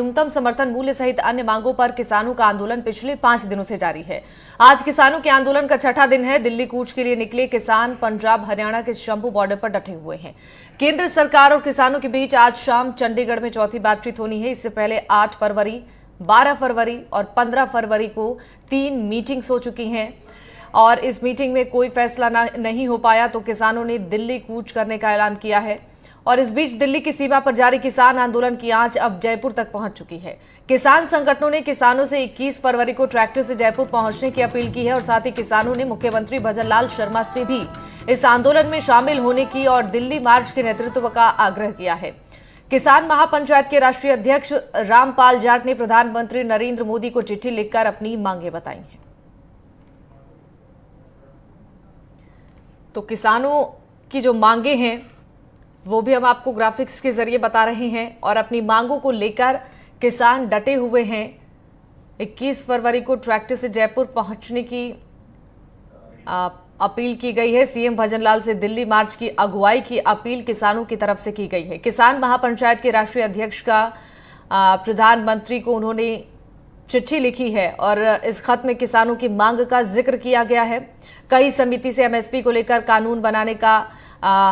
न्यूनतम समर्थन मूल्य सहित अन्य मांगों पर किसानों का आंदोलन पिछले 5 दिनों से जारी है। आज किसानों के आंदोलन का छठा दिन है। दिल्ली कूच के लिए निकले किसान पंजाब हरियाणा के शंभू बॉर्डर पर डटे हुए हैं। केंद्र सरकार और किसानों के बीच आज शाम चंडीगढ़ में चौथी बातचीत होनी है। इससे पहले 8 फरवरी, 12 फरवरी और 15 फरवरी को 3 मीटिंग्स हो चुकी हैं और इस मीटिंग में कोई फैसला नहीं हो पाया तो किसानों ने दिल्ली कूच करने का ऐलान किया है। और इस बीच दिल्ली की सीमा पर जारी किसान आंदोलन की आंच अब जयपुर तक पहुंच चुकी है। किसान संगठनों ने किसानों से 21 फरवरी को ट्रैक्टर से जयपुर पहुंचने की अपील की है और साथ ही किसानों ने मुख्यमंत्री भजनलाल शर्मा से भी इस आंदोलन में शामिल होने की और दिल्ली मार्च के नेतृत्व का आग्रह किया है। किसान महापंचायत के राष्ट्रीय अध्यक्ष रामपाल जाट ने प्रधानमंत्री नरेंद्र मोदी को चिट्ठी लिखकर अपनी मांगे बताई हैं। तो किसानों की जो मांगे हैं वो भी हम आपको ग्राफिक्स के जरिए बता रहे हैं और अपनी मांगों को लेकर किसान डटे हुए हैं। 21 फरवरी को ट्रैक्टर से जयपुर पहुंचने की अपील की गई है। सीएम भजनलाल से दिल्ली मार्च की अगुवाई की अपील किसानों की तरफ से की गई है। किसान महापंचायत के राष्ट्रीय अध्यक्ष का प्रधानमंत्री को उन्होंने चिट्ठी लिखी है और इस खत में किसानों की मांग का जिक्र किया गया है। कई समिति से एमएसपी को लेकर कानून बनाने का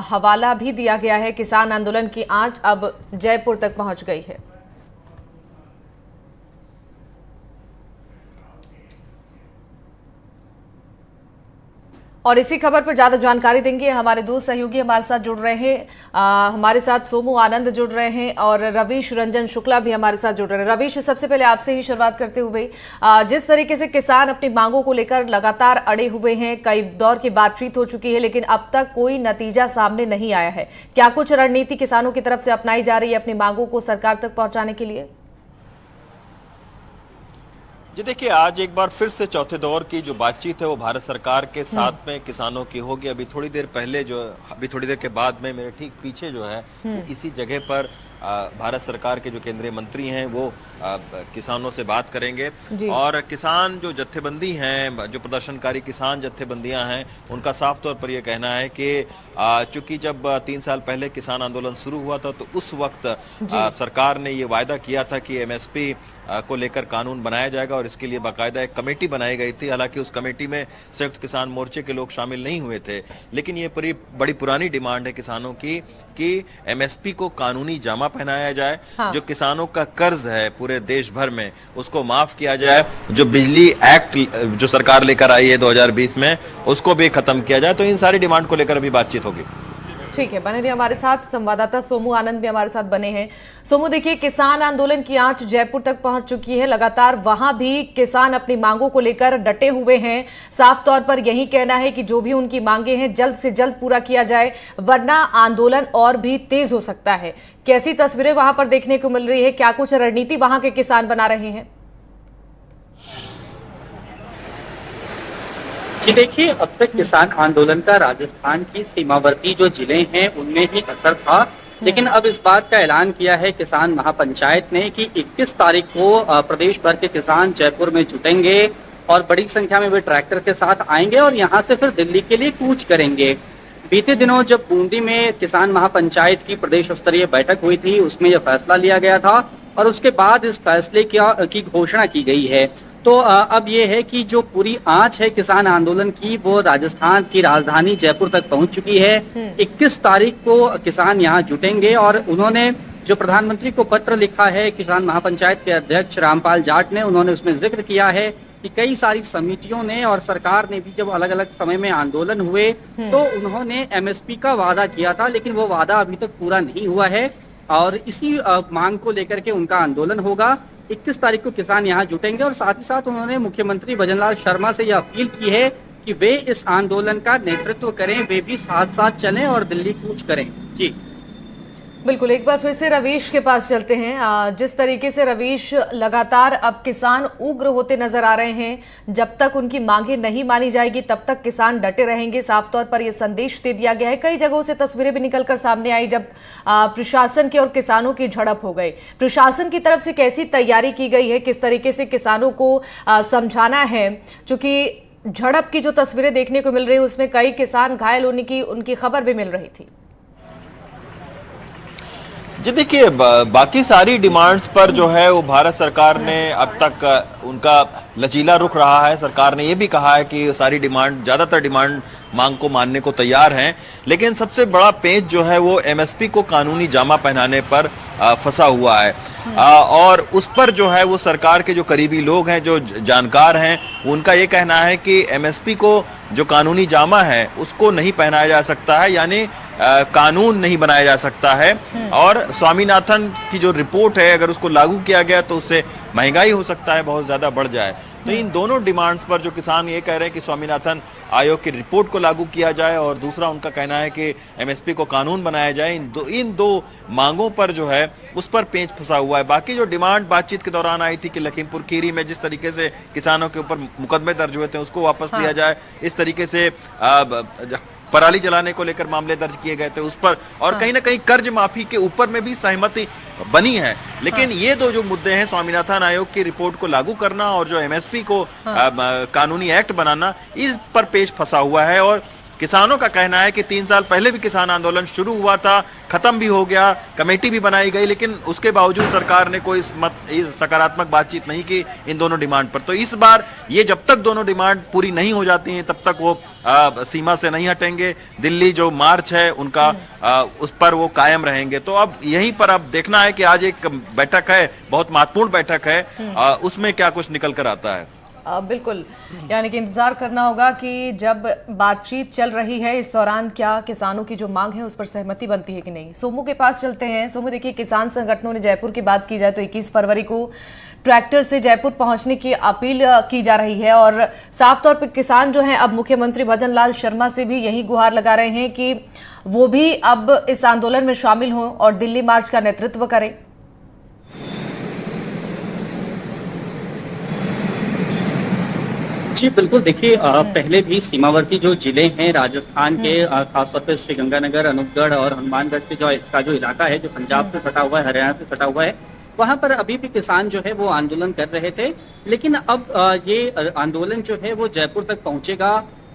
हवाला भी दिया गया है। किसान आंदोलन की आंच अब जयपुर तक पहुंच गई है। और इसी खबर पर ज्यादा जानकारी देंगे हमारे दो सहयोगी हमारे साथ जुड़ रहे हैं। हमारे साथ सोमू आनंद जुड़ रहे हैं और रवीश रंजन शुक्ला भी हमारे साथ जुड़ रहे हैं। रवीश, सबसे पहले आपसे ही शुरुआत करते हुए, जिस तरीके से किसान अपनी मांगों को लेकर लगातार अड़े हुए हैं, कई दौर की बातचीत हो चुकी है लेकिन अब तक कोई नतीजा सामने नहीं आया है, क्या कुछ रणनीति किसानों की तरफ से अपनाई जा रही है अपनी मांगों को सरकार तक पहुंचाने के लिए? जी देखिए, आज एक बार फिर से चौथे दौर की जो बातचीत है वो भारत सरकार के साथ में किसानों की होगी। अभी थोड़ी देर के बाद में मेरे ठीक पीछे जो है इसी जगह पर भारत सरकार के जो केंद्रीय मंत्री हैं वो किसानों से बात करेंगे और किसान जो जत्थेबंदी हैं, जो प्रदर्शनकारी किसान जत्थेबंदियां हैं, उनका साफ तौर पर यह कहना है कि चूंकि जब 3 साल पहले किसान आंदोलन शुरू हुआ था तो उस वक्त सरकार ने ये वायदा किया था कि एमएसपी को लेकर कानून बनाया जाएगा और इसके लिए बाकायदा एक कमेटी बनाई गई थी। हालांकि उस कमेटी में संयुक्त किसान मोर्चे के लोग शामिल नहीं हुए थे, लेकिन ये बड़ी पुरानी डिमांड है किसानों की कि एमएसपी को कानूनी जामा पहनाया जाए। जो किसानों का कर्ज है पूरे देश भर में उसको माफ किया जाए। जो बिजली एक्ट जो सरकार लेकर आई है 2020 में उसको भी खत्म किया जाए। तो इन सारी डिमांड को लेकर अभी बातचीत होगी। ठीक है, बने रहिए हमारे साथ। संवाददाता सोमू आनंद भी हमारे साथ बने हैं। सोमू, देखिए, किसान आंदोलन की आंच जयपुर तक पहुंच चुकी है। लगातार वहां भी किसान अपनी मांगों को लेकर डटे हुए हैं। साफ तौर पर यही कहना है कि जो भी उनकी मांगे हैं जल्द से जल्द पूरा किया जाए वरना आंदोलन और भी तेज हो सकता है। कैसी तस्वीरें वहां पर देखने को मिल रही है, क्या कुछ रणनीति वहां के किसान बना रहे हैं? जी देखिए, अब तक किसान आंदोलन का राजस्थान की सीमावर्ती जो जिले हैं उनमें ही असर था, लेकिन अब इस बात का ऐलान किया है किसान महापंचायत ने कि 21 तारीख को प्रदेश भर के किसान जयपुर में जुटेंगे और बड़ी संख्या में वे ट्रैक्टर के साथ आएंगे और यहां से फिर दिल्ली के लिए कूच करेंगे। बीते दिनों जब बूंदी में किसान महापंचायत की प्रदेश स्तरीय बैठक हुई थी उसमें यह फैसला लिया गया था और उसके बाद इस फैसले की घोषणा की गई है। तो अब ये है कि जो पूरी आंच है किसान आंदोलन की वो राजस्थान की राजधानी जयपुर तक पहुंच चुकी है। 21 तारीख को किसान यहाँ जुटेंगे और उन्होंने जो प्रधानमंत्री को पत्र लिखा है किसान महापंचायत के अध्यक्ष रामपाल जाट ने, उन्होंने उसमें जिक्र किया है कि कई सारी समितियों ने और सरकार ने भी जब अलग अलग समय में आंदोलन हुए तो उन्होंने एमएसपी का वादा किया था, लेकिन वो वादा अभी तक पूरा नहीं हुआ है और इसी मांग को लेकर के उनका आंदोलन होगा। 21 तारीख को किसान यहाँ जुटेंगे और साथ ही साथ उन्होंने मुख्यमंत्री भजनलाल शर्मा से यह अपील की है कि वे इस आंदोलन का नेतृत्व करें, वे भी साथ साथ चलें और दिल्ली कूच करें। जी बिल्कुल, एक बार फिर से रवीश के पास चलते हैं। जिस तरीके से रवीश, लगातार अब किसान उग्र होते नजर आ रहे हैं। जब तक उनकी मांगे नहीं मानी जाएगी तब तक किसान डटे रहेंगे। साफ तौर पर यह संदेश दे दिया गया है। कई जगहों से तस्वीरें भी निकलकर सामने आई जब प्रशासन के और किसानों की झड़प हो गई। प्रशासन की तरफ से कैसी तैयारी की गई है, किस तरीके से किसानों को समझाना है? चूंकि झड़प की जो तस्वीरें देखने को मिल रही है उसमें कई किसान घायल होने की उनकी खबर भी मिल रही थी। जी देखिए, बाकी सारी डिमांड्स पर जो है वो भारत सरकार ने अब तक उनका लचीला रुख रहा है। सरकार ने ये भी कहा है कि सारी डिमांड, ज्यादातर डिमांड मांग को मानने को तैयार हैं, लेकिन सबसे बड़ा पेंच जो है वो एमएसपी को कानूनी जामा पहनाने पर फंसा हुआ है। और उस पर जो है वो सरकार के जो करीबी लोग हैं, जो जानकार हैं, उनका ये कहना है कि एमएसपी को जो कानूनी जामा है उसको नहीं पहनाया जा सकता है, यानी कानून नहीं बनाया जा सकता है। और स्वामीनाथन की जो रिपोर्ट है, अगर उसको लागू किया गया तो उससे महंगाई हो सकता है, बहुत ज्यादा बढ़ जाए। तो इन दोनों डिमांड्स पर जो किसान ये कह रहे हैं कि स्वामीनाथन आयोग की रिपोर्ट को लागू किया जाए, और दूसरा उनका कहना है कि एमएसपी को कानून बनाया जाए, इन दो मांगों पर जो है उस पर पेंच फंसा हुआ है। बाकी जो डिमांड बातचीत के दौरान आई थी कि लखीमपुर खीरी में जिस तरीके से किसानों के ऊपर मुकदमे दर्ज हुए थे उसको वापस लिया जाए, इस तरीके से पराली जलाने को लेकर मामले दर्ज किए गए थे उस पर, और कहीं ना कहीं कर्ज माफी के ऊपर में भी सहमति बनी है। लेकिन ये दो जो मुद्दे हैं, स्वामीनाथन आयोग की रिपोर्ट को लागू करना और जो एमएसपी को कानूनी एक्ट बनाना, इस पर पेच फंसा हुआ है। और किसानों का कहना है कि 3 साल पहले भी किसान आंदोलन शुरू हुआ था, खत्म भी हो गया, कमेटी भी बनाई गई, लेकिन उसके बावजूद सरकार ने कोई सकारात्मक बातचीत नहीं की इन दोनों डिमांड पर। तो इस बार ये जब तक दोनों डिमांड पूरी नहीं हो जाती हैं तब तक वो सीमा से नहीं हटेंगे। दिल्ली जो मार्च है उनका, उस पर वो कायम रहेंगे। तो अब यहीं पर अब देखना है कि आज एक बैठक है, बहुत महत्वपूर्ण बैठक है, उसमें क्या कुछ निकल कर आता है। बिल्कुल, यानी कि इंतजार करना होगा कि जब बातचीत चल रही है इस दौरान क्या किसानों की जो मांग है उस पर सहमति बनती है कि नहीं। सोमू के पास चलते हैं। सोमू, देखिए, किसान संगठनों ने, जयपुर की बात की जाए तो 21 फरवरी को ट्रैक्टर से जयपुर पहुंचने की अपील की जा रही है, और साफ तौर पर किसान जो हैं अब मुख्यमंत्री भजन लाल शर्मा से भी यही गुहार लगा रहे हैं कि वो भी अब इस आंदोलन में शामिल हों और दिल्ली मार्च का नेतृत्व करें। जी बिल्कुल, देखिए, पहले भी सीमावर्ती जो जिले हैं राजस्थान के, खासतौर पे श्रीगंगानगर, अनूपगढ़ और हनुमानगढ़ के जो इलाका है, जो पंजाब से सटा हुआ है, हरियाणा से सटा हुआ है, वहां पर अभी भी किसान जो है वो आंदोलन कर रहे थे। लेकिन अब ये आंदोलन जो है वो जयपुर तक पहुंचेगा।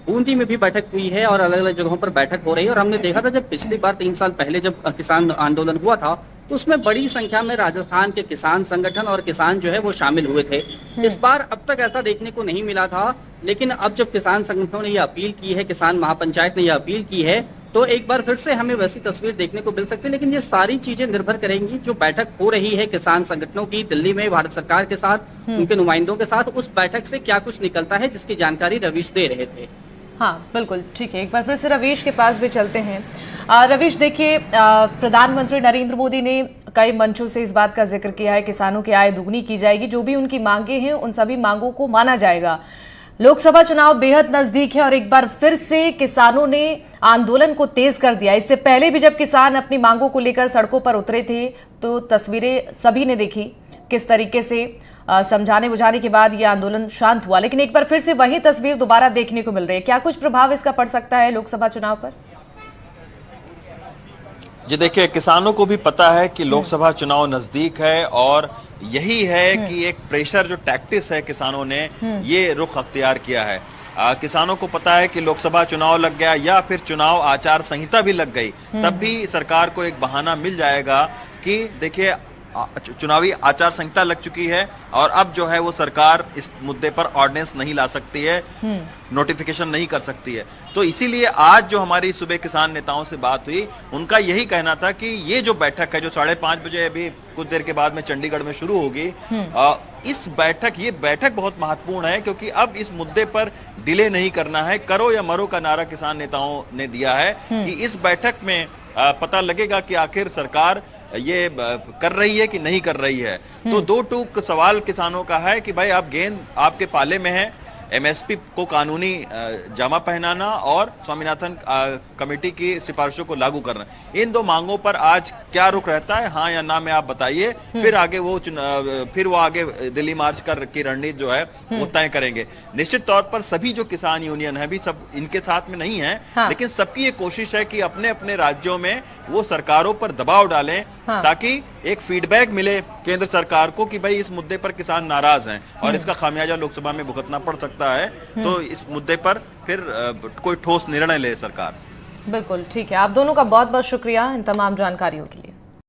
बूंदी में भी बैठक हुई है और अलग अलग जगहों पर बैठक हो रही है। और हमने देखा था जब पिछली बार 3 साल पहले जब किसान आंदोलन हुआ था तो उसमें बड़ी संख्या में राजस्थान के किसान संगठन और किसान जो है वो शामिल हुए थे। इस बार अब तक ऐसा देखने को नहीं मिला था, लेकिन अब जब किसान संगठनों ने ये अपील की है, किसान महापंचायत ने ये अपील की है, तो एक बार फिर से हमें वैसी तस्वीर देखने को मिल सकती है। लेकिन ये सारी चीजें निर्भर करेंगी, जो बैठक हो रही है किसान संगठनों की दिल्ली में भारत सरकार के साथ, उनके नुमाइंदों के साथ, उस बैठक से क्या कुछ निकलता है, जिसकी जानकारी रवीश दे रहे थे। हाँ बिल्कुल, ठीक है, एक बार फिर से रवीश के पास भी चलते हैं। रवीश, देखिए, प्रधानमंत्री नरेंद्र मोदी ने कई मंचों से इस बात का जिक्र किया है, किसानों की आय दुगनी की जाएगी, जो भी उनकी मांगे हैं उन सभी मांगों को माना जाएगा। लोकसभा चुनाव बेहद नजदीक है और एक बार फिर से किसानों ने आंदोलन को तेज कर दिया। इससे पहले भी जब किसान अपनी मांगों को लेकर सड़कों पर उतरे थे तो तस्वीरें सभी ने देखी, किस तरीके से समझाने बुझाने के बाद यह आंदोलन शांत हुआ। लेकिन एक बार फिर से वही तस्वीर दोबारा देखने को मिल रही है। क्या कुछ प्रभाव इसका पड़ सकता है लोकसभा चुनाव पर? जी देखिए, किसानों को भी पता है कि लोकसभा चुनाव नजदीक है, और यही है कि एक प्रेशर जो टैक्टिस है किसानों ने ये रुख अख्तियार किया है। किसानों को पता है कि लोकसभा चुनाव लग गया या फिर चुनाव आचार संहिता भी लग गई, तब भी सरकार को एक बहाना मिल जाएगा कि देखिए चुनावी आचार संहिता लग चुकी है और अब जो है वो सरकार इस मुद्दे पर ऑर्डिनेंस नहीं ला सकती है, नोटिफिकेशन नहीं कर सकती है। तो इसीलिए आज जो हमारी सुबह किसान नेताओं से बात हुई, उनका यही कहना था कि ये जो बैठक है जो 5:30 बजे अभी कुछ देर के बाद में चंडीगढ़ में शुरू होगी, ये बैठक बहुत महत्वपूर्ण है, क्योंकि अब इस मुद्दे पर डिले नहीं करना है। करो या मरो का नारा किसान नेताओं ने दिया है कि इस बैठक में पता लगेगा कि आखिर सरकार ये कर रही है कि नहीं कर रही है। तो दो टूक सवाल किसानों का है कि भाई आप गेंद आपके पाले में है, एमएसपी को कानूनी जामा पहनाना और स्वामीनाथन कमेटी की सिफारिशों को लागू करना। इन दो मांगों पर आज क्या रुख रहता है, हाँ या ना में आप बताइए, फिर आगे वो आगे दिल्ली मार्च की रणनीति जो है वो तय करेंगे। निश्चित तौर पर सभी जो किसान यूनियन है भी सब इनके साथ में नहीं है, हाँ। लेकिन सबकी ये कोशिश है कि अपने अपने राज्यों में वो सरकारों पर दबाव डालें, हाँ। ताकि एक फीडबैक मिले केंद्र सरकार को कि भाई इस मुद्दे पर किसान नाराज हैं और इसका खामियाजा लोकसभा में भुगतना पड़ सकता है। तो इस मुद्दे पर फिर कोई ठोस निर्णय ले सरकार। बिल्कुल ठीक है, आप दोनों का बहुत बहुत शुक्रिया इन तमाम जानकारियों के लिए।